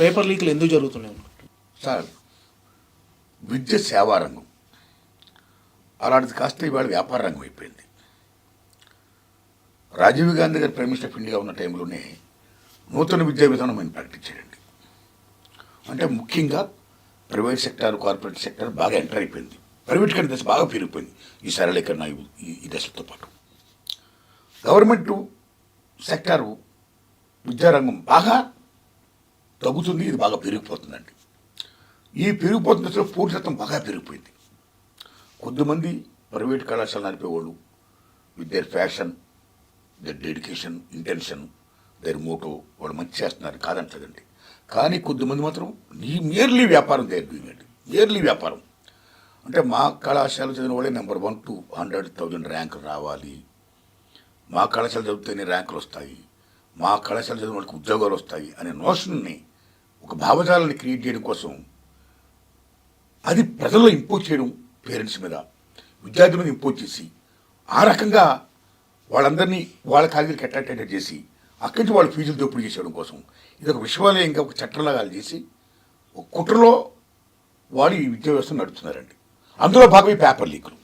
Paper లీక్లు ఎందుకు జరుగుతున్నాయి? Sir, విద్య సేవారంగం, అలాంటిది కాస్త ఇవాళ వ్యాపార రంగం అయిపోయింది. రాజీవ్ గాంధీ గారు ప్రైమ్ మినిస్టర్ ఆఫ్ ఇండియా ఉన్న టైంలోనే నూతన విద్యా విధానం ఆయన ప్రకటించాడండి. అంటే ముఖ్యంగా ప్రైవేట్ సెక్టార్, కార్పొరేట్ సెక్టార్ బాగా ఎంటర్ అయిపోయింది. ప్రైవేట్ కంటే దశ బాగా పెరిగిపోయింది ఈ సరళీకరణ ఈ దశలతో పాటు. గవర్నమెంట్ సెక్టారు విద్యారంగం బాగా తగ్గుతుంది, ఇది బాగా పెరిగిపోతుందండి. ఈ పెరిగిపోతున్న దశలో పూర్తిత్వం బాగా పెరిగిపోయింది. కొద్దిమంది ప్రైవేట్ కళాశాల నడిపేవాళ్ళు with their passion, their dedication, intention, their motto వాళ్ళు మంచి చేస్తున్నారు, కాదంటదండి. కానీ కొద్దిమంది మాత్రం నియర్లీ వ్యాపారం తయారు నియర్లీ వ్యాపారం. అంటే మా కళాశాల చదివిన వాళ్ళే నెంబర్ 1 to 100,000 ర్యాంక్ రావాలి, మా కళాశాల చదివితేనే ర్యాంకులు వస్తాయి, మా కళాశాల చదివిన వాళ్ళకి ఉద్యోగాలు వస్తాయి అనే నోషన్ని, ఒక భావజాలాన్ని క్రియేట్ చేయడం కోసం అది ప్రజల్లో ఇంపోజ్ చేయడం, పేరెంట్స్ మీద, విద్యార్థుల మీద ఇంపోజ్ చేసి ఆ రకంగా వాళ్ళందరినీ వాళ్ళ కాగితాలకు అట్రాక్టెడ్ చేసి అక్కడి నుంచి వాళ్ళ ఫీజులు దోపిడీ చేసేయడం కోసం ఇది ఒక విశ్వవిద్యాలయంగా ఒక చట్టంలాగా చేసి ఒక కుట్రలో వాళ్ళు ఈ విద్యా వ్యవస్థను నడుపుతున్నారండి. అందులో భాగం ఈ పేపర్ లీకులు.